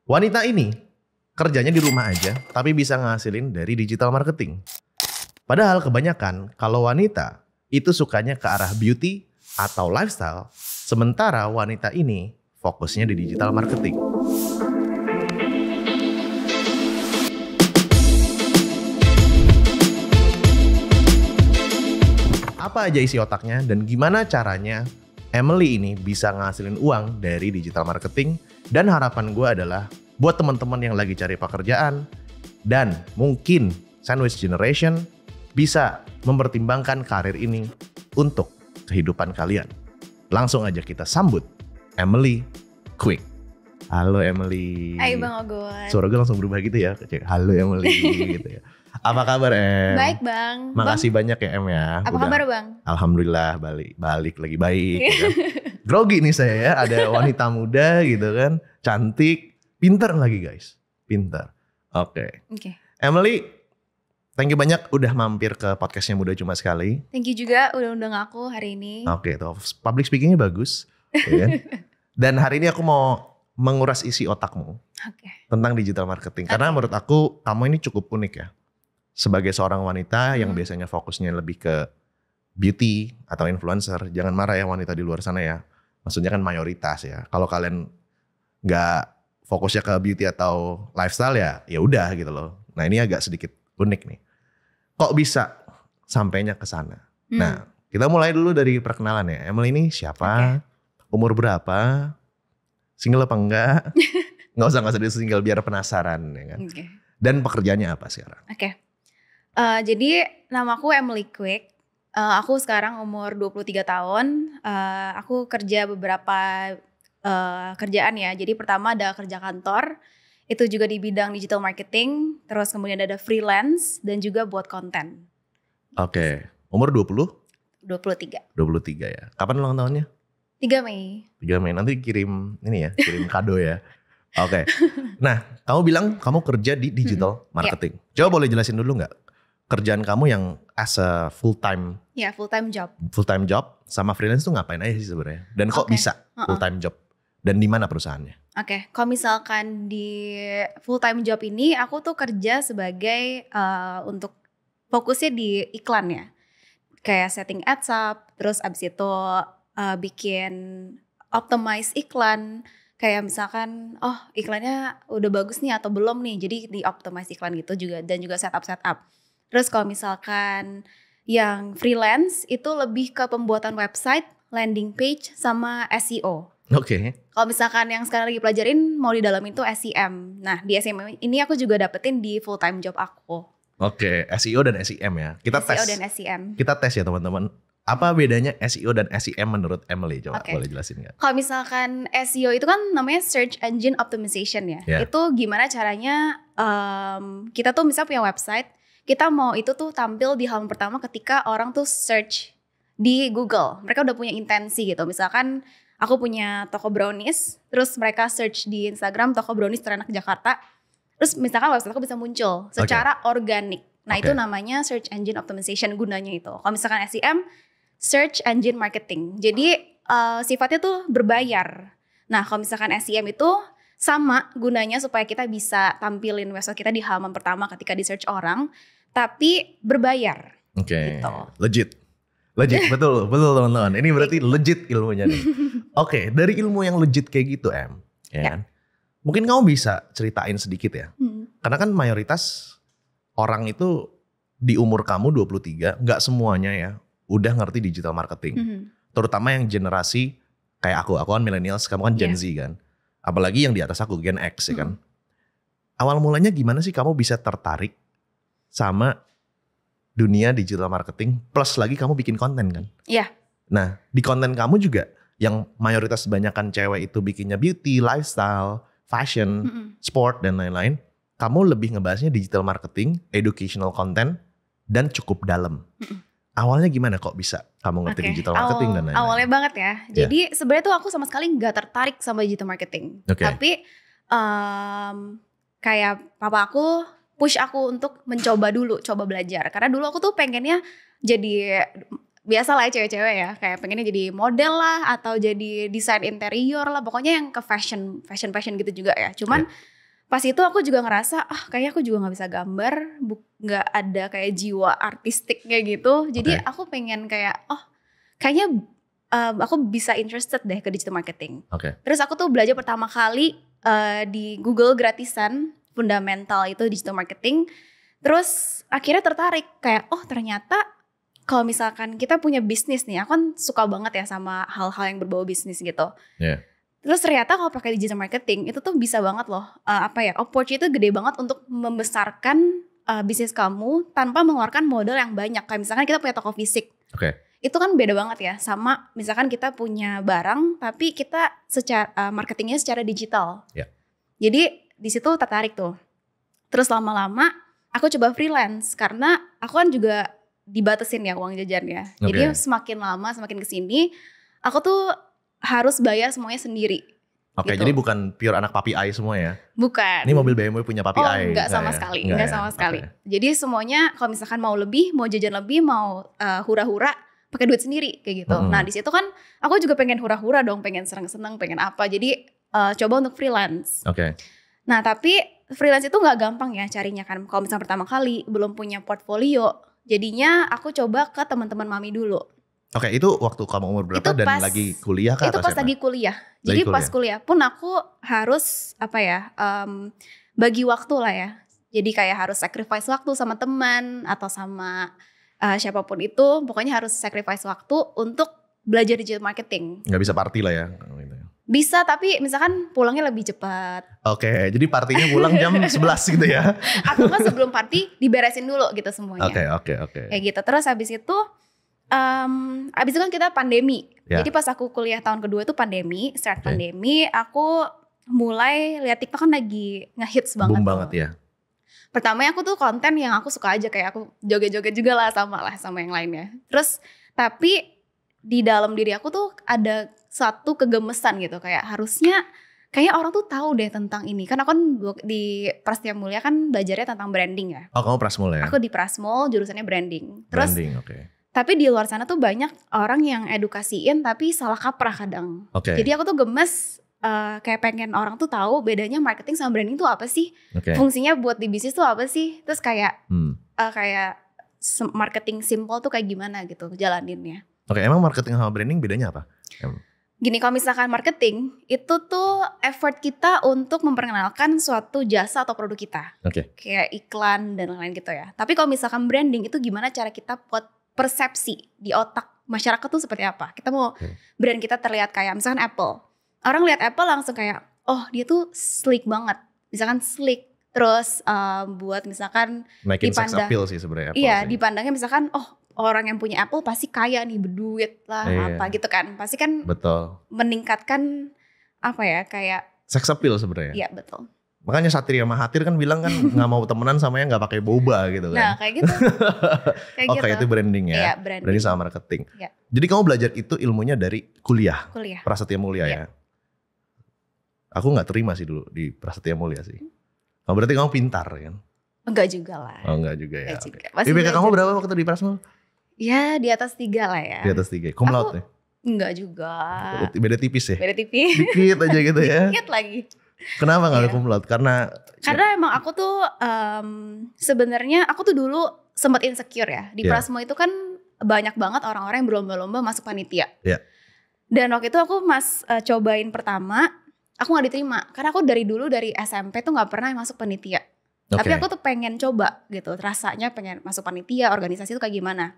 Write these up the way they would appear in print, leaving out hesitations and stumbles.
Wanita ini kerjanya di rumah aja, tapi bisa ngasilin dari digital marketing. Padahal kebanyakan kalau wanita itu sukanya ke arah beauty atau lifestyle, sementara wanita ini fokusnya di digital marketing. Apa aja isi otaknya dan gimana caranya Emily ini bisa ngasilin uang dari digital marketing? Dan harapan gue adalah buat teman-teman yang lagi cari pekerjaan dan mungkin sandwich generation bisa mempertimbangkan karir ini untuk kehidupan kalian. Langsung aja kita sambut Emily Quick. Halo Emily. Hai Bang Ogon. Suara gue langsung berubah gitu ya. Halo Emily gitu ya. Apa kabar Em? Baik Bang. Makasih banyak ya Em ya. Apa kabar Bang? Alhamdulillah balik lagi baik. Ya kan? Grogi nih saya ya. Ada wanita muda gitu kan. Cantik. Pintar lagi guys. Pintar. Oke. Emily, thank you banyak udah mampir ke podcastnya Muda Cuma Sekali. Thank you juga udah undang aku hari ini. Oke, tuh public speakingnya bagus. Ya. Dan hari ini aku mau menguras isi otakmu tentang digital marketing. Karena menurut aku kamu ini cukup unik ya. Sebagai seorang wanita yang biasanya fokusnya lebih ke beauty atau influencer. Jangan marah ya wanita di luar sana ya. Maksudnya kan mayoritas ya. Kalau kalian gak fokusnya ke beauty atau lifestyle ya udah gitu loh. Nah ini agak sedikit unik nih. Kok bisa sampainya ke sana? Nah kita mulai dulu dari perkenalan ya. Emily ini siapa? Umur berapa? Single apa enggak? Gak usah di single biar penasaran ya kan. Dan pekerjaannya apa sekarang? Jadi namaku Emily Quick. Aku sekarang umur 23 tahun. Aku kerja beberapa kerjaan ya. Jadi pertama ada kerja kantor. Itu juga di bidang digital marketing. Terus kemudian ada freelance dan juga buat konten. Umur 20? 23. 23 ya. Kapan ulang tahunnya? 3 Mei. 3 Mei. Nanti kirim ini ya, kirim kado ya. Nah, kamu bilang kamu kerja di digital marketing. Coba boleh jelasin dulu nggak? Kerjaan kamu yang as a full time. Ya, full time job. Full time job sama freelance tuh ngapain aja sih sebenarnya? Dan kok bisa full time job? Dan di mana perusahaannya? Kalau misalkan di full time job ini aku tuh kerja sebagai untuk fokusnya di iklan ya. Kayak setting ads up, terus abis itu bikin optimize iklan. Kayak misalkan iklannya udah bagus nih atau belum nih. Jadi di optimize iklan gitu juga dan juga setup. Terus kalau misalkan yang freelance itu lebih ke pembuatan website, landing page, sama SEO. Kalau misalkan yang sekarang lagi pelajarin mau di dalam itu SEM. Nah di SEM ini aku juga dapetin di full time job aku. SEO dan SEM ya. Kita SEO tes. dan SEM. Kita tes ya teman-teman. Apa bedanya SEO dan SEM menurut Emily? Coba boleh jelasin nggak? Kalau misalkan SEO itu kan namanya Search Engine Optimization ya. Itu gimana caranya kita tuh misalnya punya website. Kita mau itu tuh tampil di halaman pertama ketika orang tuh search di Google. Mereka udah punya intensi gitu. Misalkan aku punya toko brownies, terus mereka search di Instagram toko brownies terenak Jakarta. Terus misalkan website aku bisa muncul secara organik. Nah itu namanya Search Engine Optimization gunanya itu. Kalau misalkan SEM, Search Engine Marketing. Jadi sifatnya tuh berbayar. Nah kalau misalkan SEM itu sama gunanya supaya kita bisa tampilin website kita di halaman pertama ketika di search orang. Tapi berbayar. Gitu. Legit betul teman-teman. Ini berarti legit ilmunya nih. Dari ilmu yang legit kayak gitu Em, kan? Mungkin kamu bisa ceritain sedikit ya. Karena kan mayoritas orang itu di umur kamu 23, nggak semuanya ya udah ngerti digital marketing. Terutama yang generasi kayak aku kan millennials, kamu kan Gen Z kan. Apalagi yang di atas aku Gen X ya kan. Awal mulanya gimana sih kamu bisa tertarik sama dunia digital marketing plus lagi kamu bikin konten kan? Iya. Nah di konten kamu juga yang mayoritas kebanyakan cewek itu bikinnya beauty, lifestyle, fashion, sport dan lain-lain. Kamu lebih ngebahasnya digital marketing, educational content dan cukup dalam. Awalnya gimana kok bisa kamu ngerti digital marketing dan lain-lain? Awalnya banget ya. Jadi sebenarnya tuh aku sama sekali gak tertarik sama digital marketing. Tapi kayak papa aku push aku untuk mencoba dulu, coba belajar. Karena dulu aku tuh pengennya jadi biasa lah ya cewek-cewek ya, kayak pengennya jadi model lah atau jadi desain interior lah, pokoknya yang ke fashion gitu juga ya. Cuman pas itu aku juga ngerasa kayaknya aku juga nggak bisa gambar, nggak ada kayak jiwa artistik kayak gitu. Jadi aku pengen kayak kayaknya aku bisa interested deh ke digital marketing. Terus aku tuh belajar pertama kali di Google gratisan fundamental itu digital marketing. Terus akhirnya tertarik kayak ternyata kalau misalkan kita punya bisnis nih, aku kan suka banget ya sama hal-hal yang berbau bisnis gitu. Terus ternyata kalau pakai digital marketing itu tuh bisa banget loh, opportunity itu gede banget untuk membesarkan bisnis kamu tanpa mengeluarkan modal yang banyak. Kayak misalkan kita punya toko fisik, itu kan beda banget ya sama misalkan kita punya barang tapi kita secara marketingnya secara digital. Jadi di situ tertarik tuh. Terus lama-lama aku coba freelance karena aku kan juga dibatasin ya uang jajannya. Jadi semakin lama semakin kesini aku tuh harus bayar semuanya sendiri. Gitu. Jadi bukan pure anak papi I semua ya? Bukan. Ini mobil BMW punya papi I? Enggak sama sekali. Enggak sama sekali. Jadi semuanya kalau misalkan mau lebih, mau jajan lebih, mau hura-hura pakai duit sendiri kayak gitu. Nah di situ kan aku juga pengen hura-hura dong, pengen seneng-seneng, pengen apa. Jadi coba untuk freelance. Nah tapi freelance itu nggak gampang ya carinya kan. Kalau misalnya pertama kali belum punya portfolio. Jadinya aku coba ke teman-teman mami dulu. Itu waktu kamu umur berapa dan lagi kuliah kah? Itu pas lagi kuliah. Jadi pas kuliah pun aku harus bagi waktu lah ya. Jadi kayak harus sacrifice waktu sama teman atau sama siapapun itu. Pokoknya harus sacrifice waktu untuk belajar digital marketing. Nggak bisa party lah ya? Bisa, tapi misalkan pulangnya lebih cepat. Jadi partinya pulang jam 11 gitu ya? Atau kan sebelum party diberesin dulu gitu semuanya. Oke. Kayak gitu. Terus habis itu kan kita pandemi. Jadi pas aku kuliah tahun kedua itu pandemi, pandemi, aku mulai lihat TikTok kan lagi ngehits banget. Boom banget ya. Pertamanya aku tuh konten yang aku suka aja, kayak aku joget-joget juga lah sama yang lainnya. Terus tapi di dalam diri aku tuh ada satu kegemesan gitu, kayak harusnya kayaknya orang tuh tahu deh tentang ini. Kan aku kan di Prasetya Mulia kan belajarnya tentang branding ya. Kamu Prasmul ya? Aku di Prasmul jurusannya branding. Terus branding, tapi di luar sana tuh banyak orang yang edukasiin tapi salah kaprah kadang. Jadi aku tuh gemes kayak pengen orang tuh tahu bedanya marketing sama branding tuh apa sih? Fungsinya buat di bisnis tuh apa sih? Terus kayak kayak marketing simple tuh kayak gimana gitu jalaninnya. Emang marketing sama branding bedanya apa? Gini, kalau misalkan marketing itu tuh effort kita untuk memperkenalkan suatu jasa atau produk kita. Kayak iklan dan lain-lain gitu ya. Tapi kalau misalkan branding itu gimana cara kita buat persepsi di otak masyarakat tuh seperti apa. Kita mau brand kita terlihat kayak misalkan Apple. Orang lihat Apple langsung kayak, dia tuh sleek banget. Misalkan sleek. Terus buat misalkan naikin sex appeal sih sebenarnya Apple. Iya, dipandangnya misalkan orang yang punya Apple pasti kaya nih, berduit lah apa gitu kan. Pasti kan meningkatkan kayak sex appeal sebenarnya. Iya, betul. Makanya Satria Mahathir kan bilang kan nggak mau temenan sama yang nggak pakai boba gitu kan. Nah kayak gitu. Kayak itu branding ya. Iya, branding sama marketing. Jadi kamu belajar itu ilmunya dari kuliah. Prasetya Mulia ya. Aku nggak terima sih dulu di Prasetya Mulia sih. Berarti kamu pintar kan? Enggak juga lah. Enggak juga ya. IPK kamu berapa waktu di Prasmul? Ya di atas 3 lah ya. Di atas 3. Cum laude ya? Enggak juga. Beda tipis ya? Beda tipis. Dikit aja gitu ya? Dikit lagi. Kenapa gak ada cum laude? Karena emang aku tuh sebenarnya aku tuh dulu sempat insecure ya. Di Prasmul itu kan banyak banget orang-orang yang berlomba-lomba masuk panitia. Dan waktu itu aku cobain pertama, aku gak diterima. Karena aku dari SMP tuh gak pernah masuk panitia. Tapi aku tuh pengen coba gitu. Rasanya pengen masuk panitia, organisasi itu kayak gimana.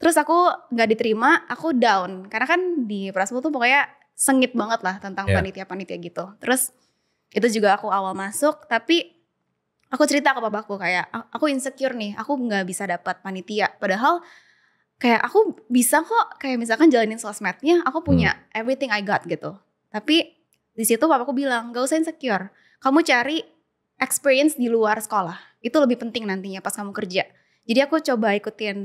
Terus aku gak diterima, aku down. Karena kan di Prasmul tuh pokoknya sengit banget lah tentang panitia-panitia gitu. Terus itu juga aku awal masuk, tapi aku cerita ke papaku kayak aku insecure nih, aku gak bisa dapat panitia. Padahal kayak aku bisa kok, kayak misalkan jalanin sosmednya, aku punya everything I got gitu. Tapi di situ papaku bilang, gak usah insecure, kamu cari experience di luar sekolah, itu lebih penting nantinya pas kamu kerja. Jadi aku coba ikutin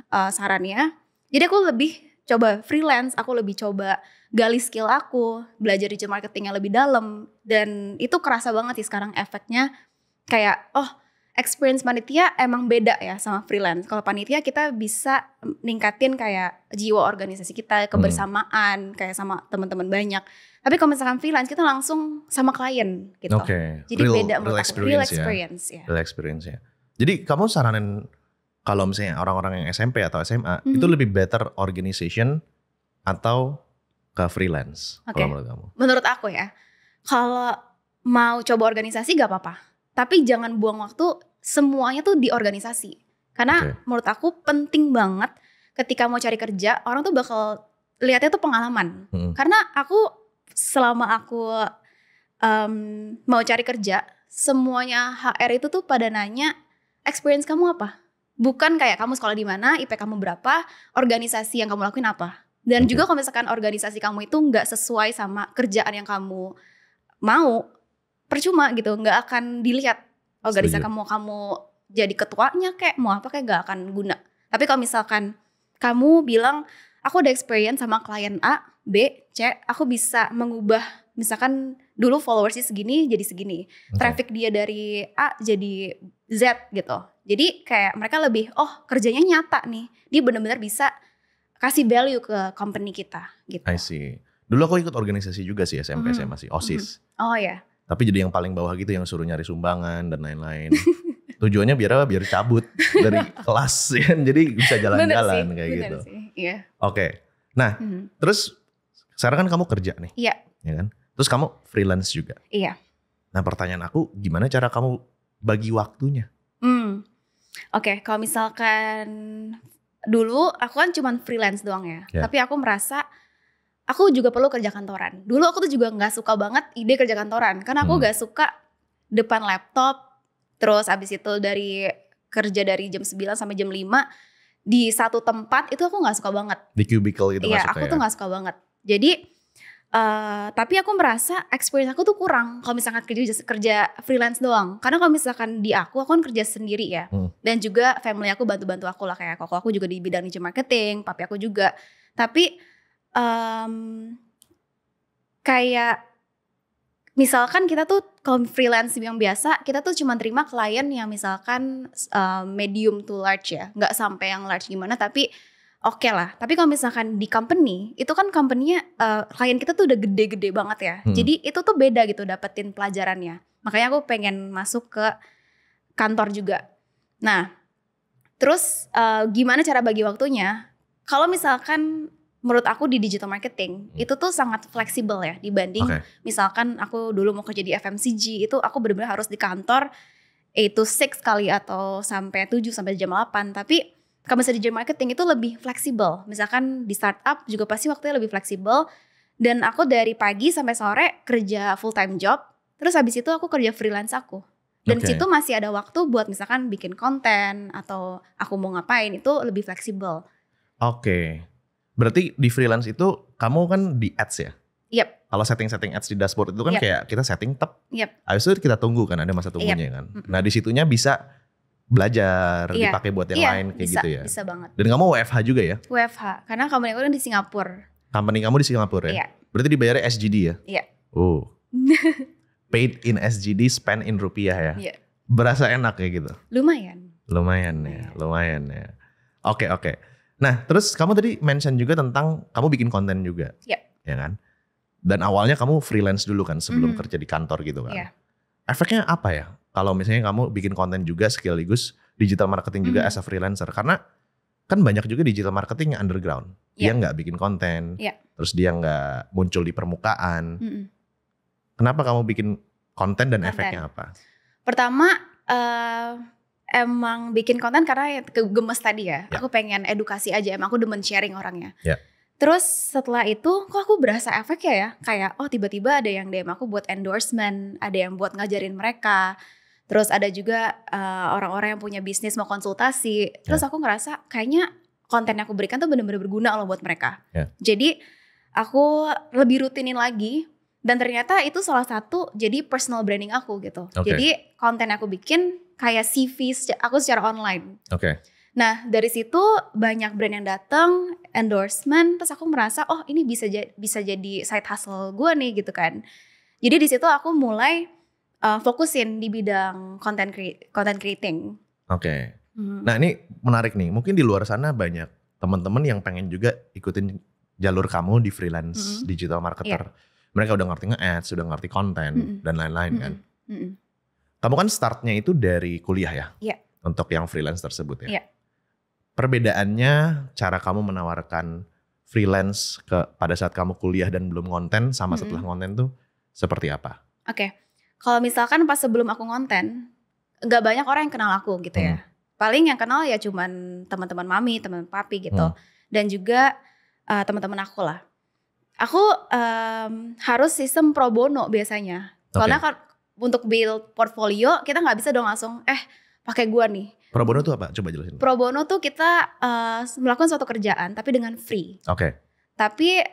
sarannya, jadi aku lebih coba freelance, aku lebih coba gali skill aku, belajar digital marketing yang lebih dalam. Dan itu kerasa banget sih sekarang efeknya. Kayak experience panitia emang beda ya sama freelance. Kalau panitia kita bisa ningkatin kayak jiwa organisasi kita, kebersamaan kayak sama teman-teman banyak. Tapi kalau misalkan freelance kita langsung sama klien gitu. Jadi beda real experience ya. Real experience ya. Jadi kamu saranin kalau misalnya orang-orang yang SMP atau SMA itu lebih better organization atau ke freelance kalau menurut kamu? Menurut aku ya, kalau mau coba organisasi gak apa-apa. Tapi jangan buang waktu semuanya tuh di organisasi. Karena menurut aku penting banget ketika mau cari kerja, orang tuh bakal lihatnya tuh pengalaman. Karena aku selama aku mau cari kerja, semuanya HR itu tuh pada nanya experience kamu apa? Bukan kayak kamu sekolah di mana, IP kamu berapa, organisasi yang kamu lakuin apa. Dan juga kalau misalkan organisasi kamu itu nggak sesuai sama kerjaan yang kamu mau, percuma gitu, nggak akan dilihat organisasi kamu jadi ketuanya kayak mau apa kayak nggak akan guna. Tapi kalau misalkan kamu bilang aku ada experience sama klien A, B, C, aku bisa mengubah misalkan dulu followersnya segini jadi segini, traffic dia dari A jadi Z gitu. Jadi kayak mereka lebih kerjanya nyata nih, dia benar-benar bisa kasih value ke company kita gitu. I see. Dulu aku ikut organisasi juga sih SMP SMA sih, OSIS. Oh ya. Tapi jadi yang paling bawah gitu yang suruh nyari sumbangan dan lain-lain. Tujuannya biar cabut dari kelas ya, jadi bisa jalan-jalan kayak gitu. Iya. Oke. Nah, terus sekarang kan kamu kerja nih. Iya. Ya kan? Terus kamu freelance juga. Iya. Nah, pertanyaan aku gimana cara kamu bagi waktunya? Oke, kalau misalkan dulu aku kan cuma freelance doang ya. Tapi aku merasa aku juga perlu kerja kantoran. Dulu aku tuh juga gak suka banget ide kerja kantoran. Karena aku gak suka depan laptop. Terus abis itu kerja dari jam 9 sampai jam 5. Di satu tempat itu aku gak suka banget. Di cubicle gitu gak suka ya? Iya, aku tuh gak suka banget. Jadi, tapi aku merasa experience aku tuh kurang. Kalau misalkan kerja freelance doang. Karena kalau misalkan di aku kan kerja sendiri ya. Dan juga family aku bantu-bantu aku lah. Kayak koko aku juga di bidang digital marketing. Papi aku juga. Tapi kayak misalkan kita tuh kalau freelance yang biasa kita tuh cuma terima klien yang misalkan medium to large ya, nggak sampai yang large gimana tapi oke lah. Tapi kalau misalkan di company itu kan company-nya klien kita tuh udah gede-gede banget ya, jadi itu tuh beda gitu dapetin pelajarannya. Makanya aku pengen masuk ke kantor juga. Nah terus gimana cara bagi waktunya? Kalau misalkan menurut aku di digital marketing itu tuh sangat fleksibel ya dibanding misalkan aku dulu mau kerja di FMCG itu aku benar-benar harus di kantor 8 to 6 kali atau sampai 7 sampai jam 8. Tapi kalau misalnya digital marketing itu lebih fleksibel. Misalkan di startup juga pasti waktunya lebih fleksibel. Dan aku dari pagi sampai sore kerja full time job. Terus habis itu aku kerja freelance aku. Dan situ masih ada waktu buat misalkan bikin konten atau aku mau ngapain itu lebih fleksibel. Berarti di freelance itu kamu kan di ads ya? Yep. Kalau setting ads di dashboard itu kan kayak kita setting habis itu kita tunggu kan, ada masa tunggunya kan. Nah di situnya bisa belajar, dipakai buat yang lain kayak bisa, gitu ya? Bisa banget. Dan kamu WFH juga ya? WFH, karena company aku kan di Singapura. Company kamu di Singapura ya? Iya. Berarti dibayarnya SGD ya? Iya. Paid in SGD, spend in rupiah ya? Iya. Berasa enak kayak gitu? Lumayan ya. Oke. Nah, terus kamu tadi mention juga tentang kamu bikin konten juga. Yep. Ya kan? Dan awalnya kamu freelance dulu kan sebelum kerja di kantor gitu kan. Yeah. Efeknya apa ya? Kalau misalnya kamu bikin konten juga sekaligus digital marketing juga as a freelancer. Karena kan banyak juga digital marketing yang underground. Dia nggak bikin konten. Terus dia nggak muncul di permukaan. Kenapa kamu bikin konten dan efeknya apa? Pertama, emang bikin konten karena gemes tadi ya. Aku pengen edukasi aja, emang aku demen sharing orangnya. Terus setelah itu kok aku berasa efek ya. Kayak tiba-tiba ada yang DM aku buat endorsement, ada yang buat ngajarin mereka. Terus ada juga orang-orang yang punya bisnis mau konsultasi. Terus aku ngerasa kayaknya konten yang aku berikan tuh bener-bener berguna loh buat mereka. Jadi aku lebih rutinin lagi. Dan ternyata itu salah satu jadi personal branding aku gitu. Jadi konten aku bikin kayak CV aku secara online. Nah dari situ banyak brand yang datang, endorsement, terus aku merasa ini bisa jadi side hustle gue nih gitu kan. Jadi di situ aku mulai fokusin di bidang content creating. Oke. Nah ini menarik nih, mungkin di luar sana banyak teman-teman yang pengen juga ikutin jalur kamu di freelance digital marketer. Mereka udah ngerti nge-ads, udah ngerti konten dan lain-lain kan. Kamu kan startnya itu dari kuliah ya? Iya. Untuk yang freelance tersebut ya? Iya. Perbedaannya cara kamu menawarkan freelance pada saat kamu kuliah dan belum konten sama setelah konten tuh seperti apa? Oke. Kalau misalkan pas sebelum aku konten, gak banyak orang yang kenal aku gitu ya. Paling yang kenal ya cuman teman-teman mami, teman papi gitu. Dan juga teman-teman aku lah. Aku harus sistem pro bono biasanya. Soalnya kan untuk build portfolio kita nggak bisa dong langsung pakai gua nih. Pro bono tuh apa? Coba jelasin. Pro bono tuh kita melakukan suatu kerjaan tapi dengan free. Oke. Tapi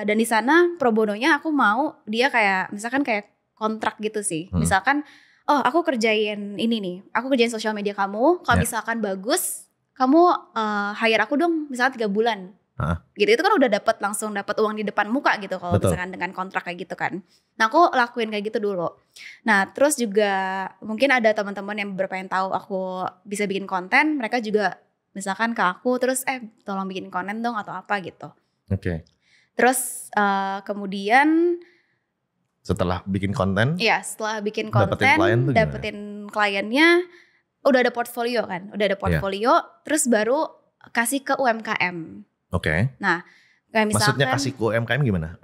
dan di sana pro bononya aku mau dia kayak misalkan kayak kontrak gitu sih. Misalkan aku kerjain ini nih. Aku kerjain sosial media kamu. Kalau misalkan bagus, kamu hire aku dong misalkan 3 bulan. Gitu itu kan udah langsung dapat uang di depan muka gitu kalau misalkan dengan kontrak kayak gitu kan. Nah aku lakuin kayak gitu dulu. Nah terus juga mungkin ada teman-teman yang berpengen tahu aku bisa bikin konten, mereka juga misalkan ke aku terus tolong bikin konten dong atau apa gitu. Oke. Terus kemudian setelah bikin konten? Iya setelah bikin konten dapetin kliennya udah ada portfolio kan, terus baru kasih ke UMKM. Oke. Nah, kayak misalkan maksudnya kasih ke UMKM gimana?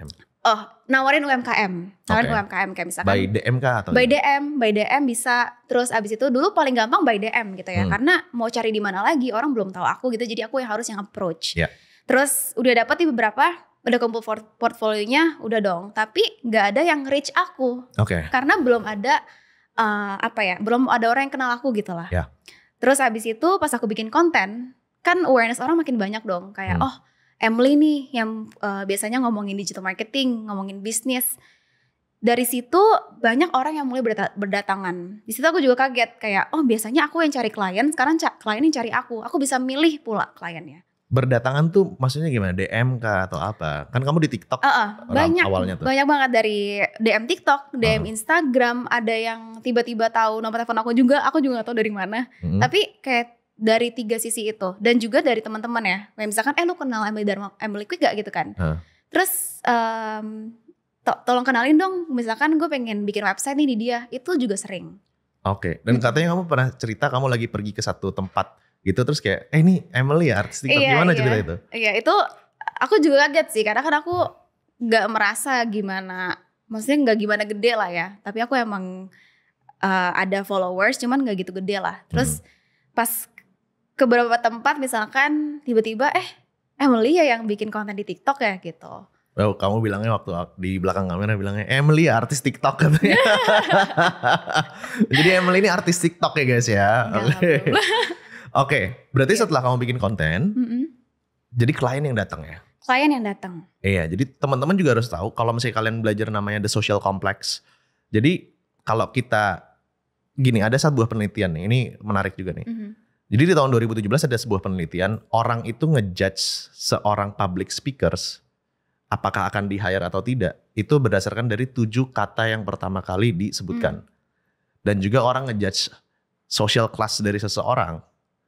Nawarin UMKM. UMKM kayak misalkan by DM kah atau by DM bisa. Terus abis itu dulu paling gampang by DM gitu ya. Karena mau cari di mana lagi orang belum tahu aku gitu. Jadi aku yang harus yang approach. Terus udah dapat di beberapa, udah kumpul portfolionya, udah dong. Tapi nggak ada yang reach aku. Karena belum ada belum ada orang yang kenal aku gitu lah. Terus abis itu pas aku bikin konten, kan awareness orang makin banyak dong. Kayak Emily nih yang biasanya ngomongin digital marketing, ngomongin bisnis. Dari situ banyak orang yang mulai berdatangan. Di situ aku juga kaget kayak biasanya aku yang cari klien, sekarang klien yang cari aku. Aku bisa milih pula kliennya. Berdatangan tuh maksudnya gimana? DM kah atau apa? Kan kamu di TikTok awalnya tuh. Banyak banget dari DM TikTok, DM Instagram, ada yang tiba-tiba tahu nomor telepon aku juga gak tahu dari mana. Tapi kayak dari 3 sisi itu. Dan juga dari teman-teman ya. Kayak misalkan lu kenal Emily Quick gak gitu kan. Terus tolong kenalin dong. Misalkan gue pengen bikin website nih di dia. Itu juga sering. Oke. Dan katanya kamu pernah cerita kamu lagi pergi ke satu tempat gitu. Terus kayak ini Emily ya artis TikTok. Gimana cerita itu? Iya itu aku juga kaget sih. Karena kan aku gak merasa gimana. Maksudnya gak gimana gede lah ya. Tapi aku emang ada followers. Cuman gak gitu gede lah. Terus pas ke beberapa tempat misalkan tiba-tiba Emily ya yang bikin konten di TikTok ya gitu. Kamu bilangnya waktu di belakang kamera bilangnya Emily artis TikTok katanya. Jadi Emily ini artis TikTok ya guys ya. Oke, berarti setelah kamu bikin konten, jadi klien yang datang ya? Klien yang datang. Iya, jadi teman-teman juga harus tahu kalau misalnya kalian belajar namanya The Social Complex. Jadi kalau kita gini, ada sebuah penelitian nih, ini menarik juga nih. Jadi di tahun 2017 ada sebuah penelitian, orang itu ngejudge seorang public speakers apakah akan di-hire atau tidak, itu berdasarkan dari 7 kata yang pertama kali disebutkan. Dan juga orang ngejudge social class dari seseorang,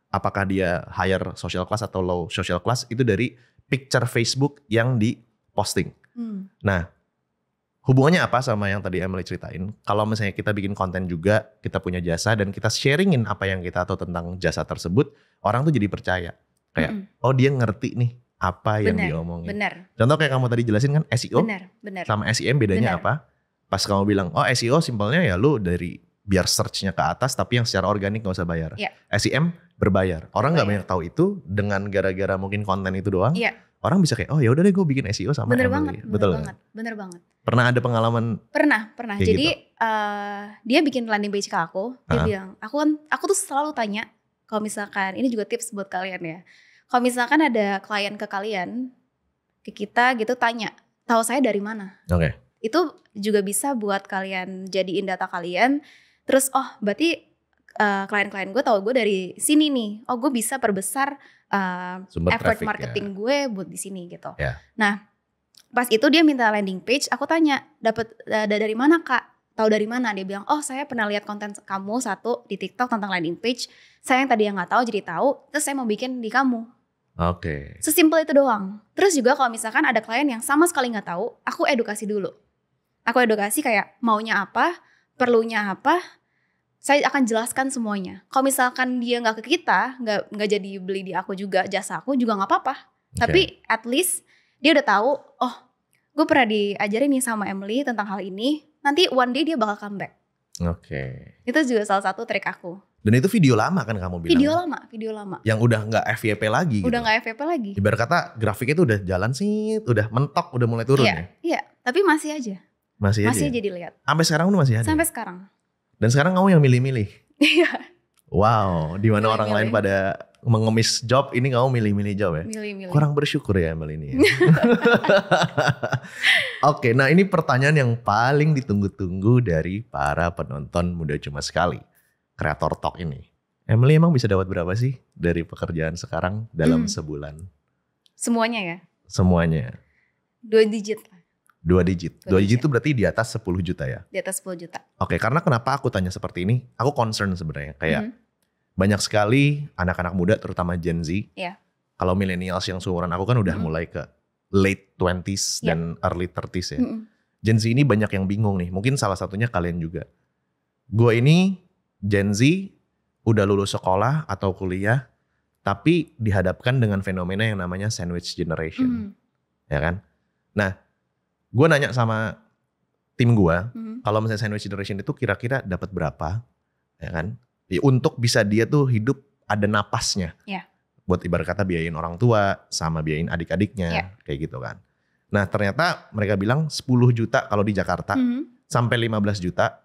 apakah dia higher social class atau low social class, itu dari picture Facebook yang di-posting. Nah, hubungannya apa sama yang tadi Emily ceritain? Kalau misalnya kita bikin konten juga, kita punya jasa dan kita sharingin apa yang kita tahu tentang jasa tersebut, orang tuh jadi percaya. Kayak, dia ngerti nih apa yang dia omongin. Contoh kayak kamu tadi jelasin kan SEO sama SEM bedanya apa? Pas kamu bilang, SEO simpelnya ya lu dari biar searchnya ke atas tapi yang secara organik gak usah bayar. SEM berbayar. Orang gak banyak tahu itu dengan gara-gara mungkin konten itu doang. Orang bisa kayak ya udah deh gue bikin SEO sama Emily. Bener banget. Pernah ada pengalaman? Pernah. Jadi gitu? Dia bikin landing page ke aku. Dia bilang, aku tuh selalu tanya, kalau misalkan ini juga tips buat kalian ya. Kalau misalkan ada klien ke kalian, ke kita gitu tanya, tahu saya dari mana? Itu juga bisa buat kalian jadiin data kalian. Terus berarti klien-klien gue tahu gue dari sini nih. Gue bisa perbesar effort marketing gue buat di sini gitu. Nah, pas itu dia minta landing page, aku tanya, dapat dari mana Kak? tahu dari mana. Dia bilang, oh saya pernah lihat konten kamu satu di TikTok tentang landing page. Saya yang tadi yang nggak tahu jadi tahu. Terus saya mau bikin di kamu. Oke. Sesimpel itu doang. Terus juga kalau misalkan ada klien yang sama sekali nggak tahu, aku edukasi dulu. Aku edukasi kayak maunya apa, perlunya apa. Saya akan jelaskan semuanya. Kalau misalkan dia nggak ke kita, nggak jadi beli di aku juga, jasa aku juga nggak apa-apa. Tapi at least dia udah tahu, oh gue pernah diajarin nih sama Emily tentang hal ini. Nanti one day dia bakal comeback. Oke. Itu juga salah satu trik aku. Dan itu video lama kan kamu bilang? Video lama. Yang udah nggak FYP lagi. Udah nggak FYP lagi. Ibarat kata grafiknya tuh udah jalan sih, udah mentok, udah mulai turun ya? Iya, tapi masih aja. Masih aja dilihat. Sampai sekarang tuh masih ada? Sampai sekarang. Dan sekarang kamu yang milih-milih? Iya. Wow, di mana orang lain pada mengemis job, ini kamu milih-milih job ya? Milih-milih. Kurang bersyukur ya Mel ini. Ya? Oke, nah ini pertanyaan yang paling ditunggu-tunggu dari para penonton Muda Cuma Sekali. Kreator Talk ini. Emily emang bisa dapat berapa sih dari pekerjaan sekarang dalam sebulan? Semuanya ya? Semuanya. 2 digit. 2 digit. 2 digit itu berarti di atas 10 juta ya? Di atas 10 juta. Oke, karena kenapa aku tanya seperti ini? Aku concern sebenarnya. Kayak banyak sekali anak-anak muda terutama Gen Z. Yeah. Kalau millennials yang seumuran aku kan udah mulai ke late 20s dan early 30s ya. Gen Z ini banyak yang bingung nih. Mungkin salah satunya kalian juga. Gue ini Gen Z udah lulus sekolah atau kuliah, tapi dihadapkan dengan fenomena yang namanya sandwich generation. Ya kan? Nah, gue nanya sama tim gue, kalau misalnya sandwich generation itu kira-kira dapat berapa, ya kan? Ya, untuk bisa dia tuh hidup ada napasnya. Yeah. Buat ibarat kata biayain orang tua sama biayain adik-adiknya, kayak gitu kan. Nah ternyata mereka bilang 10 juta kalau di Jakarta sampai 15 juta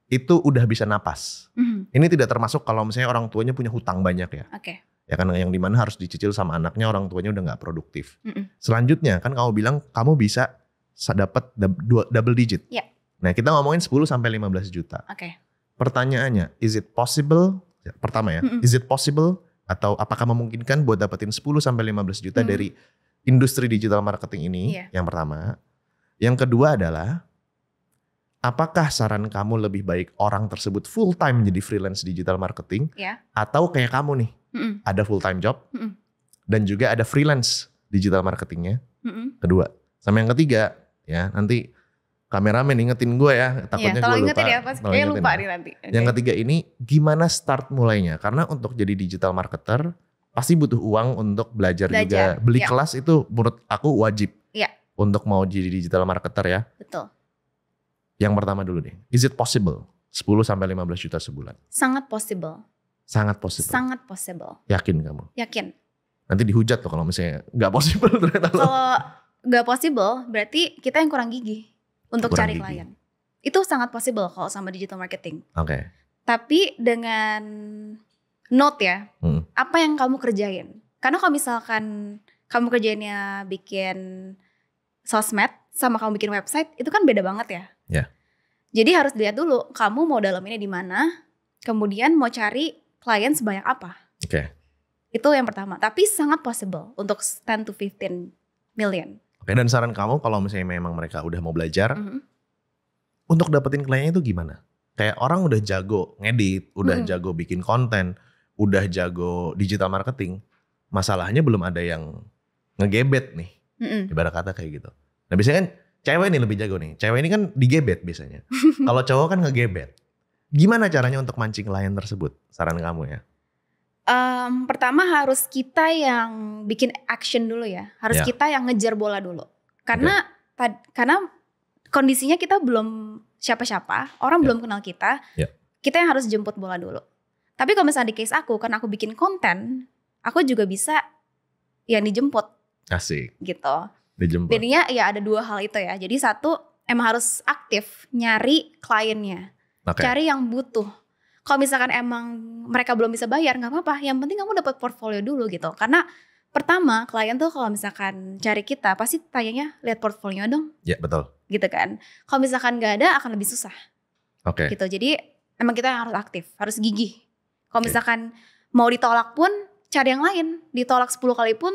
itu udah bisa napas. Ini tidak termasuk kalau misalnya orang tuanya punya hutang banyak ya. Oke. Ya kan yang dimana harus dicicil sama anaknya, orang tuanya udah gak produktif. Selanjutnya kan kamu bilang kamu bisa dapat double digit. Yeah. Nah kita ngomongin 10 sampai 15 juta. Oke. Pertanyaannya, is it possible? Pertama ya, is it possible? Atau apakah memungkinkan buat dapetin 10 sampai 15 juta dari industri digital marketing ini? Yang pertama. Yang kedua adalah, apakah saran kamu lebih baik orang tersebut full time jadi freelance digital marketing? Atau kayak kamu nih, ada full time job dan juga ada freelance digital marketingnya? Kedua. Sama yang ketiga, ya nanti kameramen ingetin gue ya, takutnya gue lupa. Ingetin ya, kayaknya lupa nih nanti. Okay. Yang ketiga ini, gimana start mulainya? Karena untuk jadi digital marketer, pasti butuh uang untuk belajar juga. Beli kelas itu menurut aku wajib. Untuk mau jadi digital marketer ya. Betul. Yang pertama dulu nih, is it possible? 10 sampai 15 juta sebulan. Sangat possible. Sangat possible. Sangat possible. Yakin kamu? Yakin. Nanti dihujat tuh kalau misalnya gak possible ternyata. Kalau gak possible, berarti kita yang kurang gigih untuk cari klien. Itu sangat possible kalau sama digital marketing. Oke. Tapi dengan note ya, apa yang kamu kerjain? Karena kalau misalkan kamu kerjainnya bikin sosmed sama kamu bikin website, itu kan beda banget ya. Yeah. Jadi harus dilihat dulu kamu mau dalaminnya di mana, kemudian mau cari klien sebanyak apa. Oke. Itu yang pertama. Tapi sangat possible untuk 10 to 15 million. Oke, dan saran kamu kalau misalnya memang mereka udah mau belajar, untuk dapetin kliennya itu gimana? Kayak orang udah jago ngedit, udah jago bikin konten, udah jago digital marketing. Masalahnya belum ada yang ngegebet nih. Ibarat kata kayak gitu. Nah biasanya kan cewek nih lebih jago nih. Cewek ini kan digebet biasanya. Kalau cowok kan ngegebet. Gimana caranya untuk mancing klien tersebut? Saran kamu ya. Pertama harus kita yang bikin action dulu ya. Harus kita yang ngejar bola dulu. Karena karena kondisinya kita belum siapa-siapa, orang belum kenal kita. Kita yang harus jemput bola dulu. Tapi kalau misalnya di case aku, karena aku bikin konten, aku juga bisa yang dijemput. Asik. Gitu. Dijemput. Jadinya ya ada 2 hal itu ya. Jadi satu, emang harus aktif nyari kliennya. Cari yang butuh. Kalau misalkan emang mereka belum bisa bayar, gak apa-apa. Yang penting kamu dapat portfolio dulu gitu. Karena pertama klien tuh kalau misalkan cari kita, pasti tanyanya lihat portfolio dong. Ya betul. Gitu kan. Kalau misalkan gak ada akan lebih susah. Oke. Gitu. Jadi emang kita harus aktif, harus gigih. Kalau misalkan mau ditolak pun cari yang lain. Ditolak 10 kali pun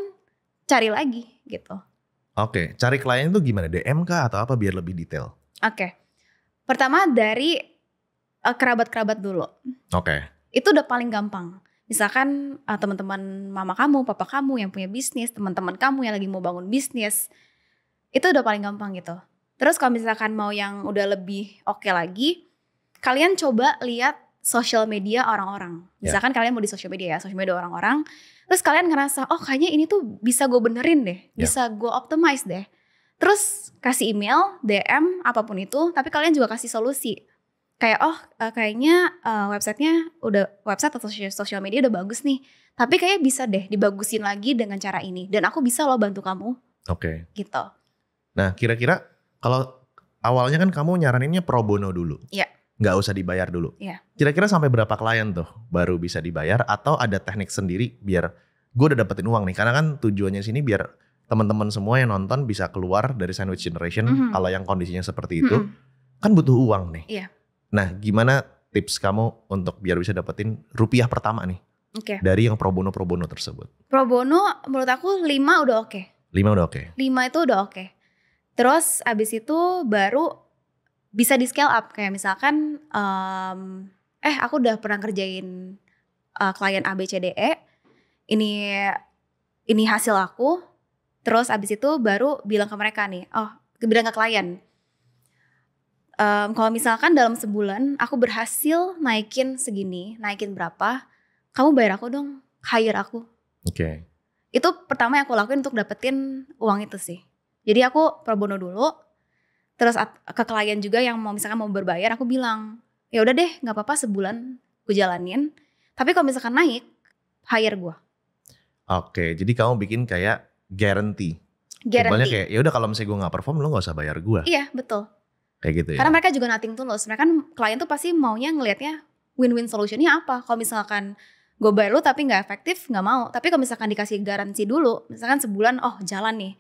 cari lagi gitu. Oke. Cari klien itu gimana? DM kah atau apa biar lebih detail? Oke. Pertama dari kerabat-kerabat dulu. Oke. Itu udah paling gampang. Misalkan teman-teman mama kamu, papa kamu yang punya bisnis, teman-teman kamu yang lagi mau bangun bisnis, itu udah paling gampang gitu. Terus kalau misalkan mau yang udah lebih oke lagi, kalian coba lihat sosial media orang-orang. Misalkan kalian mau di sosial media orang-orang, terus kalian ngerasa, oh kayaknya ini tuh bisa gue benerin deh, bisa gue optimize deh. Terus kasih email, DM, apapun itu, tapi kalian juga kasih solusi. Kayak kayaknya website atau sosial media udah bagus nih, tapi kayaknya bisa deh dibagusin lagi dengan cara ini. Dan aku bisa loh bantu kamu. Oke. Gitu. Nah kira-kira kalau awalnya kan kamu nyaraninnya pro bono dulu. Iya. Nggak usah dibayar dulu. Iya. Kira-kira sampai berapa klien tuh baru bisa dibayar, atau ada teknik sendiri biar gue udah dapetin uang nih? Karena kan tujuannya sini biar teman-teman semua yang nonton bisa keluar dari sandwich generation. Kalau yang kondisinya seperti itu kan butuh uang nih. Iya. Nah gimana tips kamu untuk biar bisa dapetin rupiah pertama nih dari yang pro bono tersebut? Pro bono menurut aku 5 udah oke. 5 udah oke? 5 itu udah oke. Terus abis itu baru bisa di scale up. Kayak misalkan aku udah pernah kerjain klien ABCDE, ini hasil aku. Terus abis itu baru bilang ke mereka nih, bilang ke klien, kalau misalkan dalam sebulan aku berhasil naikin segini, naikin berapa, kamu bayar aku dong, hire aku. Oke. Itu pertama yang aku lakuin untuk dapetin uang itu sih. Jadi aku pro bono dulu, terus ke klien juga yang misalkan mau berbayar, aku bilang, ya udah deh, nggak apa-apa sebulan gue jalanin. Tapi kalau misalkan naik, hire gue. Oke, jadi kamu bikin kayak guarantee. Simpelnya kayak ya udah kalau misalnya gue nggak perform, lo nggak usah bayar gue. Iya betul. Kayak gitu ya. Karena mereka juga nothing tulus. Mereka kan klien tuh pasti maunya ngelihatnya win-win solutionnya apa. Kalau misalkan gue bayar lu tapi nggak efektif, nggak mau. Tapi kalau misalkan dikasih garansi dulu, misalkan sebulan, jalan nih,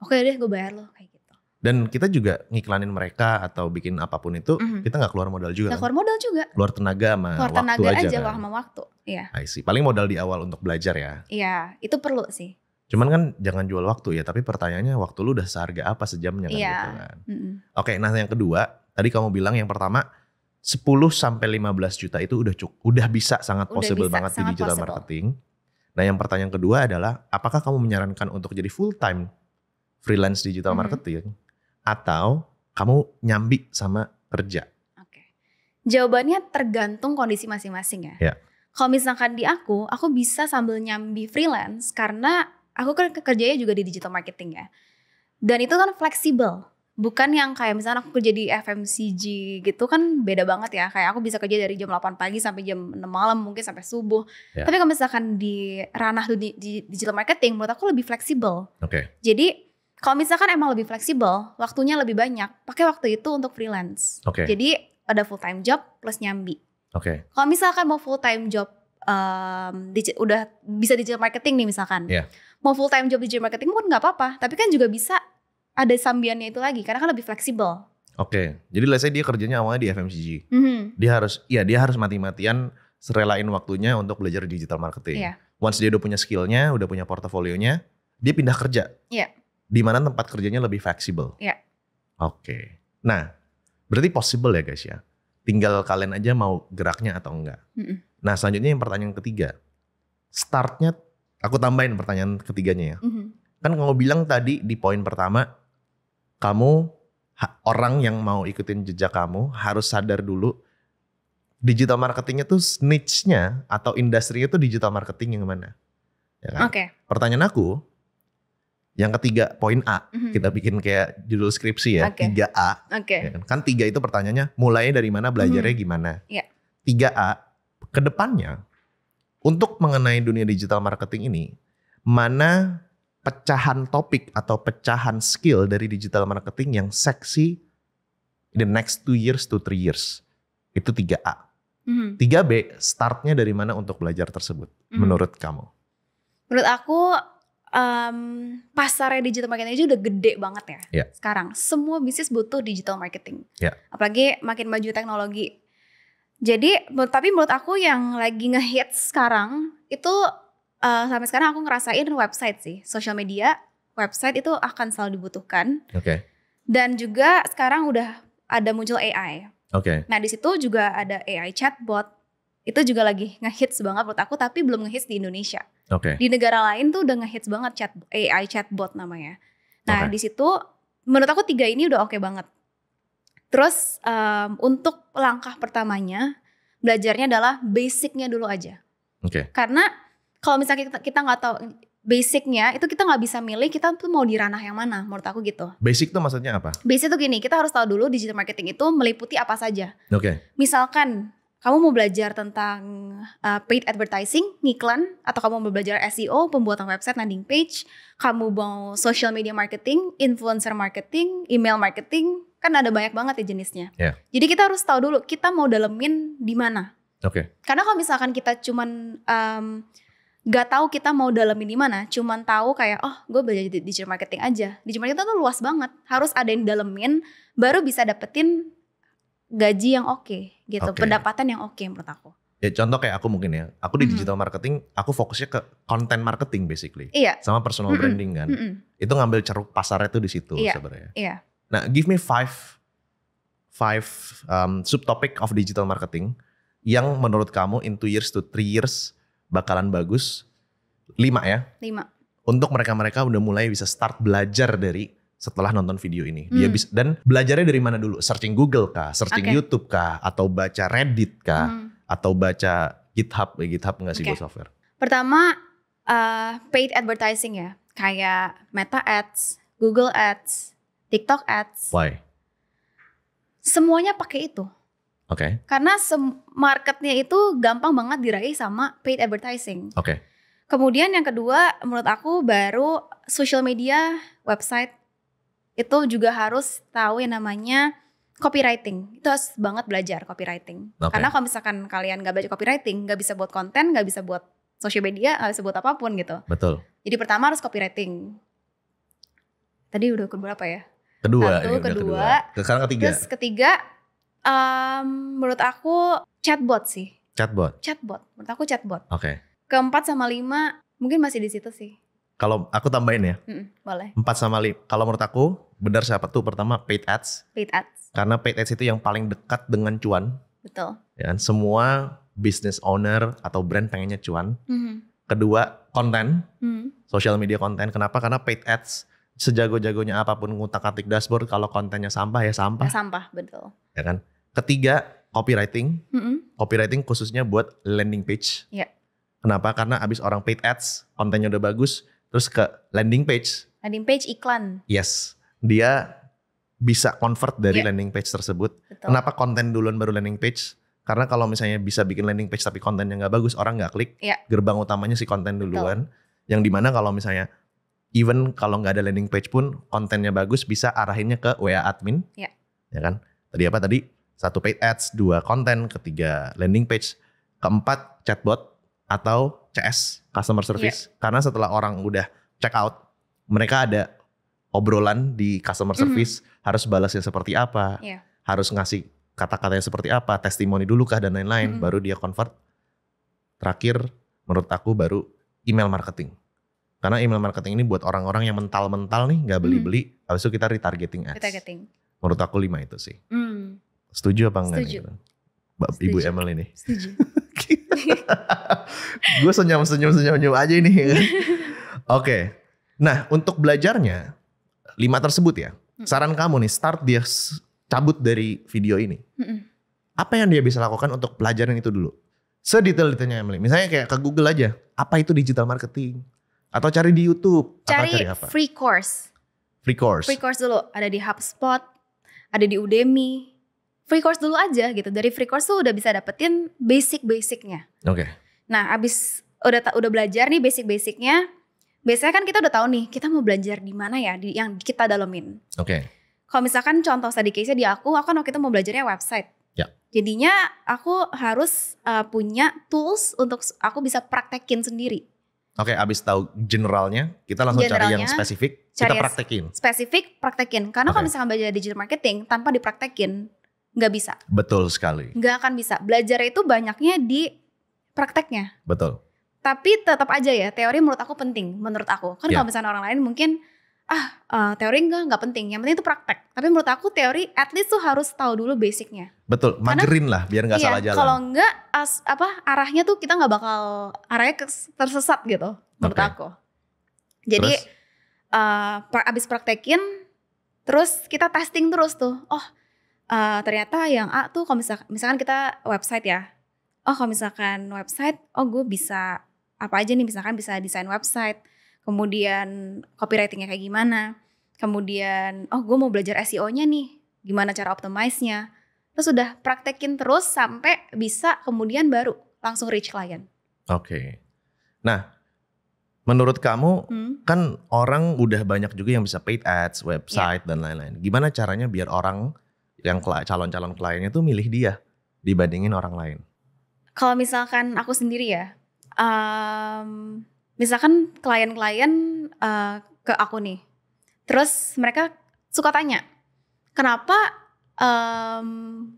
oke deh gue bayar lo kayak gitu. Dan kita juga ngiklanin mereka atau bikin apapun itu, kita nggak keluar modal juga. Nggak keluar modal juga. Keluar tenaga sama keluar waktu tenaga aja kan. Keluar sama waktu. Iya. I see. Paling modal di awal untuk belajar ya. Iya, itu perlu sih. Cuman kan jangan jual waktu ya, tapi pertanyaannya waktu lu udah seharga apa sejamnya kan gitu kan. Oke, nah yang kedua, tadi kamu bilang yang pertama 10-15 juta itu udah bisa sangat possible banget di digital marketing. Nah yang pertanyaan kedua adalah, apakah kamu menyarankan untuk jadi full time freelance digital marketing atau kamu nyambi sama kerja? Oke. Jawabannya tergantung kondisi masing-masing ya. Kalau misalkan di aku bisa sambil nyambi freelance karena aku kan kerjanya juga di digital marketing ya. Dan itu kan fleksibel. Bukan yang kayak misalnya aku kerja di FMCG gitu kan beda banget ya. Kayak aku bisa kerja dari jam 8 pagi sampai jam 6 malam mungkin sampai subuh. Tapi kalau misalkan di ranah di digital marketing menurut aku lebih fleksibel. Jadi kalau misalkan emang lebih fleksibel, waktunya lebih banyak, pakai waktu itu untuk freelance. Jadi ada full time job plus nyambi. Kalau misalkan mau full time job udah bisa digital marketing nih misalkan. Mau full time job digital marketing pun nggak apa-apa, tapi kan juga bisa ada sambiannya itu lagi karena kan lebih fleksibel. Jadi let's say dia kerjanya awalnya di FMCG. Dia harus mati-matian serelain waktunya untuk belajar digital marketing. Once dia udah punya skillnya, udah punya portofolionya, dia pindah kerja. Di mana tempat kerjanya lebih fleksibel. Nah, berarti possible ya guys ya. Tinggal kalian aja mau geraknya atau enggak. Nah selanjutnya yang pertanyaan ketiga. Startnya, aku tambahin pertanyaan ketiganya ya. Kan kamu bilang tadi di poin pertama, kamu orang yang mau ikutin jejak kamu harus sadar dulu digital marketingnya tuh niche-nya atau industrinya tuh digital marketing yang mana. Ya kan? Pertanyaan aku, yang ketiga poin A, kita bikin kayak judul skripsi ya, 3A. Ya kan 3 itu pertanyaannya mulainya dari mana, belajarnya gimana. 3A, kedepannya untuk mengenai dunia digital marketing ini, mana pecahan topik atau pecahan skill dari digital marketing yang seksi in the next 2 years to 3 years. Itu 3A. 3B, startnya dari mana untuk belajar tersebut menurut kamu? Menurut aku pasarnya digital marketing aja udah gede banget ya. Sekarang semua bisnis butuh digital marketing. Apalagi makin maju teknologi. Jadi tapi menurut aku yang lagi ngehits sekarang itu sampai sekarang aku ngerasain website sih. Social media, website itu akan selalu dibutuhkan. Dan juga sekarang udah ada muncul AI. Oke. Nah di situ juga ada AI chatbot. Itu juga lagi ngehits banget menurut aku, tapi belum ngehits di Indonesia. Oke. Di negara lain tuh udah ngehits banget AI chatbot namanya. Nah di situ menurut aku 3 ini udah oke banget. Terus untuk langkah pertamanya belajarnya adalah basicnya dulu aja. Oke. Karena kalau misalnya kita nggak tahu basicnya, itu kita nggak bisa milih kita tuh mau di ranah yang mana, menurut aku gitu. Basic tuh maksudnya apa? Basic tuh gini, kita harus tahu dulu digital marketing itu meliputi apa saja. Oke. Misalkan kamu mau belajar tentang paid advertising, ngiklan, atau kamu mau belajar SEO, pembuatan website, landing page, kamu mau social media marketing, influencer marketing, email marketing, kan ada banyak banget ya jenisnya. Yeah. Jadi kita harus tahu dulu kita mau dalemin di mana. Oke. Karena kalau misalkan kita cuman gak tahu kita mau dalemin di mana, cuman tahu kayak gue belajar digital marketing aja. Digital marketing tuh luas banget, harus ada yang dalemin baru bisa dapetin gaji yang oke gitu, pendapatan yang oke menurut aku. Ya contoh kayak aku mungkin ya, aku di digital marketing, aku fokusnya ke content marketing basically. Iya. Sama personal branding kan. Itu ngambil ceruk pasarnya tuh di situ sebenarnya. Iya. Nah, give me five subtopic of digital marketing yang menurut kamu in 2 years to 3 years bakalan bagus. 5 ya? 5. Untuk mereka-mereka udah mulai bisa start belajar dari setelah nonton video ini. Dia bisa, dan belajarnya dari mana dulu? Searching Google kah? Searching YouTube kah? Atau baca Reddit kah? Atau baca GitHub? GitHub nggak sih buat software? Pertama, paid advertising ya. Kayak Meta Ads, Google Ads, TikTok Ads. Why? Semuanya pakai itu. Oke. Karena marketnya itu gampang banget diraih sama paid advertising. Oke. Kemudian yang kedua, menurut aku baru social media, website itu juga harus tahu yang namanya copywriting. Itu harus banget belajar copywriting. Karena kalau misalkan kalian gak belajar copywriting, gak bisa buat konten, gak bisa buat social media, gak bisa buat apapun gitu. Betul. Jadi pertama harus copywriting. Tadi udah berapa ya? Kedua. Kedua. Sekarang ketiga. Terus ketiga, menurut aku chatbot sih. Chatbot. Menurut aku chatbot. Oke. Ke-4 sama 5 mungkin masih di situ sih. Kalau aku tambahin ya. Boleh. 4 sama 5. Kalau menurut aku benar siapa tuh? Pertama paid ads. Paid ads. Karena paid ads itu yang paling dekat dengan cuan. Betul. Ya, semua business owner atau brand pengennya cuan. Kedua konten. Social media konten. Kenapa? Karena paid ads sejago-jagonya apapun ngutak-atik dashboard, kalau kontennya sampah ya sampah. Sampah, betul. Ya kan? Ketiga, copywriting. Copywriting khususnya buat landing page. Iya. Kenapa? Karena abis orang paid ads, kontennya udah bagus, terus ke landing page. Landing page iklan. Yes. Dia bisa convert dari landing page tersebut. Betul. Kenapa konten duluan baru landing page? Karena kalau misalnya bisa bikin landing page tapi kontennya nggak bagus, orang nggak klik. Gerbang utamanya si konten duluan. Betul. Yang dimana kalau misalnya even kalau nggak ada landing page pun kontennya bagus, bisa arahinnya ke WA admin. Ya kan? Tadi apa tadi? 1 paid ads, 2 konten, ketiga landing page, keempat chatbot atau CS, customer service. Karena setelah orang udah check out, mereka ada obrolan di customer service, harus balasnya seperti apa, harus ngasih kata-katanya seperti apa, testimoni dulu kah dan lain-lain, baru dia convert. Terakhir menurut aku baru email marketing. Karena email marketing ini buat orang-orang yang mental-mental nih, gak beli-beli, habis itu kita retargeting ads. Menurut aku 5 itu sih. Setuju apa enggak? Setuju. Nih? Ibu Emel ini. Setuju. Gue senyum-senyum aja ini. Oke. Nah, untuk belajarnya 5 tersebut ya. Saran kamu nih, start dia cabut dari video ini. Apa yang dia bisa lakukan untuk pelajaran itu dulu? Sedetail-detailnya Emily. Misalnya kayak ke Google aja. Apa itu digital marketing? Atau cari di YouTube. Cari apa? free course. Free course dulu. Ada di HubSpot. Ada di Udemy. Free course dulu aja gitu. Dari free course tuh udah bisa dapetin basic-basicnya. Oke. Nah abis udah belajar nih basic-basicnya. Biasanya kan kita udah tahu nih kita mau belajar di mana ya, yang kita dalemin. Oke. Kalau misalkan contoh study case-nya di aku kan waktu itu mau belajarnya website. Ya. Jadinya aku harus punya tools untuk aku bisa praktekin sendiri. Oke, abis tahu generalnya, kita langsung cari yang spesifik, kita praktekin. Spesifik, praktekin. Karena kalau misalkan belajar digital marketing tanpa dipraktekin, nggak bisa. Betul sekali. Nggak akan bisa. Belajar itu banyaknya di prakteknya. Betul. Tapi tetap aja ya, teori menurut aku penting. Menurut aku. Kan kalau misalnya orang lain mungkin teori nggak penting, yang penting itu praktek. Tapi menurut aku teori at least tuh harus tahu dulu basicnya. Betul, magerin lah biar nggak salah jalan. Kalau nggak arahnya tuh kita nggak bakal arahnya tersesat gitu menurut aku. Jadi abis praktekin, terus kita testing terus tuh. Ternyata yang A tuh kalau misalkan kita website ya. Kalau misalkan website, gue bisa apa aja nih, misalkan bisa desain website. Kemudian copywritingnya kayak gimana. Kemudian gue mau belajar SEO-nya nih, gimana cara optimize-nya. Terus udah praktekin terus sampai bisa kemudian baru langsung reach klien. Oke. Nah, menurut kamu kan orang udah banyak juga yang bisa paid ads, website dan lain-lain. Gimana caranya biar orang yang calon-calon kliennya tuh milih dia dibandingin orang lain? Kalau misalkan aku sendiri ya, misalkan klien-klien ke aku nih, terus mereka suka tanya, kenapa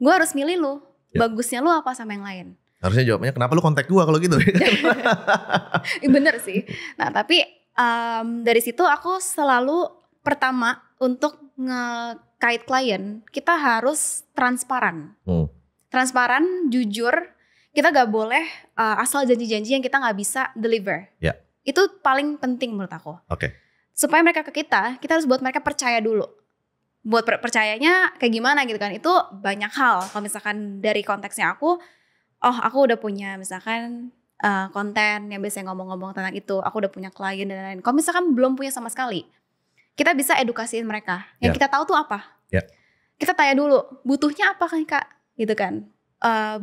gue harus milih lu? Bagusnya lu apa sama yang lain? Harusnya jawabnya kenapa lu kontak gue kalau gitu? Bener sih. Nah tapi dari situ aku selalu pertama untuk ngekait klien, kita harus transparan. Transparan, jujur. Kita gak boleh asal janji-janji yang kita gak bisa deliver. Ya. Itu paling penting menurut aku. Oke. Supaya mereka ke kita harus buat mereka percaya dulu. Buat percayanya kayak gimana gitu kan. Itu banyak hal. Kalau misalkan dari konteksnya aku udah punya misalkan konten yang biasanya ngomong-ngomong tentang itu. Aku udah punya klien dan lain-lain. Kalau misalkan belum punya sama sekali, kita bisa edukasiin mereka. Yang kita tahu tuh apa. Kita tanya dulu, butuhnya apa kan Kak? Gitu kan.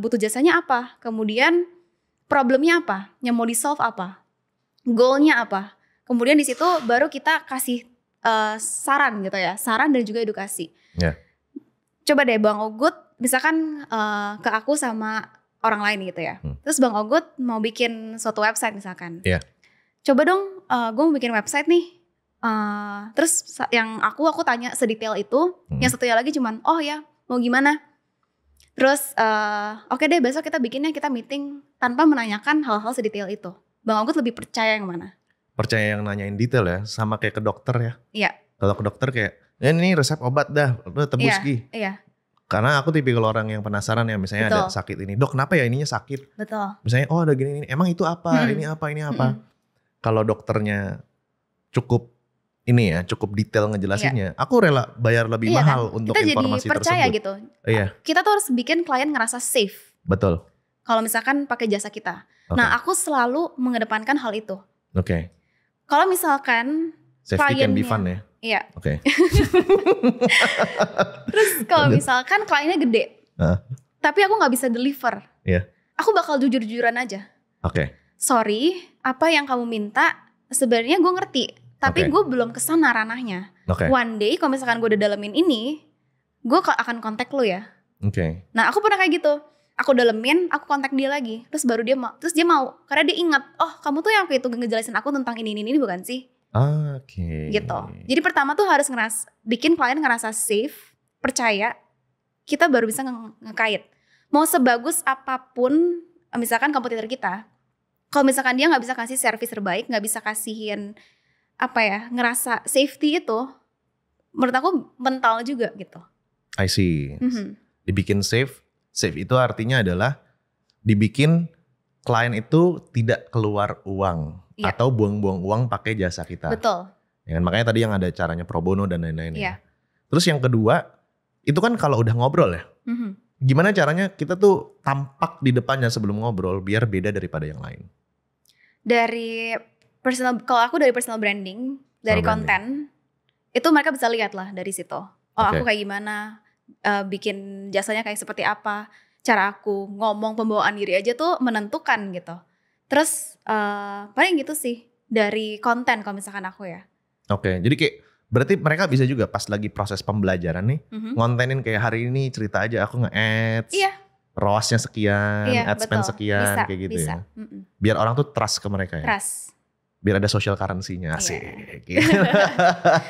Butuh jasanya apa? Kemudian problemnya apa? Yang mau di-solve apa? Goalnya apa? Kemudian di situ baru kita kasih saran gitu ya, saran dan juga edukasi. Coba deh Bang Ogut, misalkan ke aku sama orang lain gitu ya. Terus Bang Ogut mau bikin suatu website misalkan. Coba dong, gue mau bikin website nih. Terus yang aku tanya sedetail itu. Yang satunya lagi cuman, mau gimana? Terus oke deh besok kita bikinnya, kita meeting tanpa menanyakan hal-hal sedetail itu. Bang Ogut lebih percaya yang mana? Percaya yang nanyain detail ya, sama kayak ke dokter ya. Iya. Kalau ke dokter kayak, ini resep obat dah, lu tebus Gi. Iya. Karena aku tipikal orang yang penasaran ya, misalnya ada sakit ini, dok kenapa ya ininya sakit? Betul. Misalnya ada gini, emang itu apa, ini apa. Kalau dokternya cukup detail ngejelasinnya, aku rela bayar lebih mahal kan? untuk kita informasi tersebut. Kita jadi percaya gitu. Kita tuh harus bikin klien ngerasa safe. Betul. Kalau misalkan pakai jasa kita. Nah aku selalu mengedepankan hal itu. Oke. Kalau misalkan safety can be fun ya. Iya. Oke. Terus kalau misalkan kliennya gede, tapi aku nggak bisa deliver, aku bakal jujur-jujuran aja. Oke. Sorry, apa yang kamu minta sebenarnya gue ngerti, tapi gue belum kesana ranahnya. One day kalau misalkan gue udah dalemin ini, gue akan kontak lu ya. Nah aku pernah kayak gitu. Aku dalemin, aku kontak dia lagi, terus baru dia mau, karena dia ingat, kamu tuh yang waktu itu ngejelasin aku tentang ini bukan sih? Gitu. Jadi pertama tuh harus bikin klien ngerasa safe, percaya, kita baru bisa ngekait. Mau sebagus apapun, misalkan kompetitor kita, kalau misalkan dia nggak bisa kasih service terbaik, nggak bisa kasihin ngerasa safety itu, menurut aku mental juga gitu. I see. Dibikin safe itu artinya adalah dibikin klien itu tidak keluar uang atau buang-buang uang pakai jasa kita. Betul. Ya, makanya tadi yang ada caranya pro bono dan lain-lain. Terus yang kedua, itu kan kalau udah ngobrol ya. Gimana caranya kita tuh tampak di depannya sebelum ngobrol biar beda daripada yang lain? Kalau aku dari personal branding, dari konten, itu mereka bisa lihat lah dari situ. Aku kayak gimana, bikin jasanya kayak seperti apa, cara aku ngomong, pembawaan diri aja tuh menentukan gitu. Terus paling gitu sih dari konten kalau misalkan aku ya. Jadi kayak berarti mereka bisa juga pas lagi proses pembelajaran nih, ngontenin kayak hari ini cerita aja aku nge-ads, ROAS-nya sekian, ad spend sekian, bisa, kayak gitu bisa. Ya. Biar orang tuh trust ke mereka ya. Trust. Biar ada social currency-nya, asik.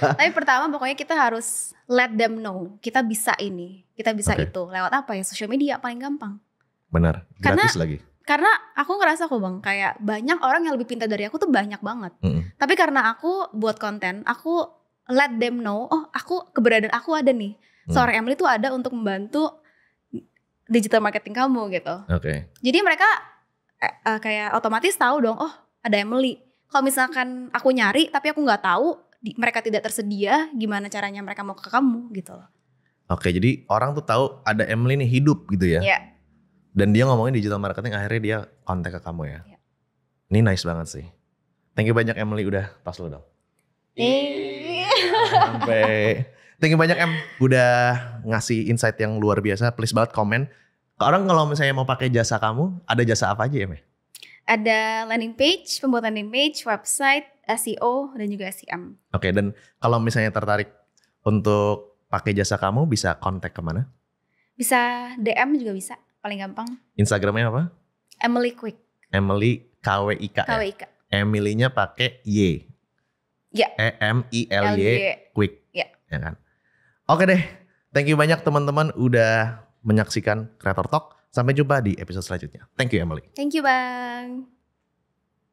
Tapi pertama pokoknya kita harus let them know, kita bisa ini, kita bisa itu. Lewat apa ya? Social media paling gampang. Benar, gratis lagi. Karena aku ngerasa kok Bang, kayak banyak orang yang lebih pintar dari aku tuh banyak banget. Tapi karena aku buat konten, aku let them know, keberadaan aku ada nih. Seorang Emily tuh ada untuk membantu digital marketing kamu gitu. Jadi mereka kayak otomatis tahu dong, oh ada Emily. Kalau misalkan aku nyari tapi aku nggak tahu, mereka tidak tersedia, gimana caranya mereka mau ke kamu gitu loh. Jadi orang tuh tahu ada Emily nih hidup gitu ya. Iya. Dan dia ngomongin digital marketing, akhirnya dia kontak ke kamu ya. Ini nice banget sih. Thank you banyak Emily, udah pas lo dong. Sampai. Thank you banyak Em, udah ngasih insight yang luar biasa. Please banget komen. Orang kalau misalnya mau pakai jasa kamu, ada jasa apa aja ya Em? Ada landing page, pembuat landing page, website, SEO, dan juga SEM. Dan kalau misalnya tertarik untuk pakai jasa kamu, bisa kontak kemana? Bisa DM juga bisa, paling gampang. Instagramnya apa? Emily Quick. Emily KWIK. KWIK. Emily-nya pakai Y. Ya. EMILY Quick. Ya. Ya kan? Oke deh. Thank you banyak teman-teman udah menyaksikan Creator Talk. Sampai jumpa di episode selanjutnya. Thank you Emily. Thank you Bang.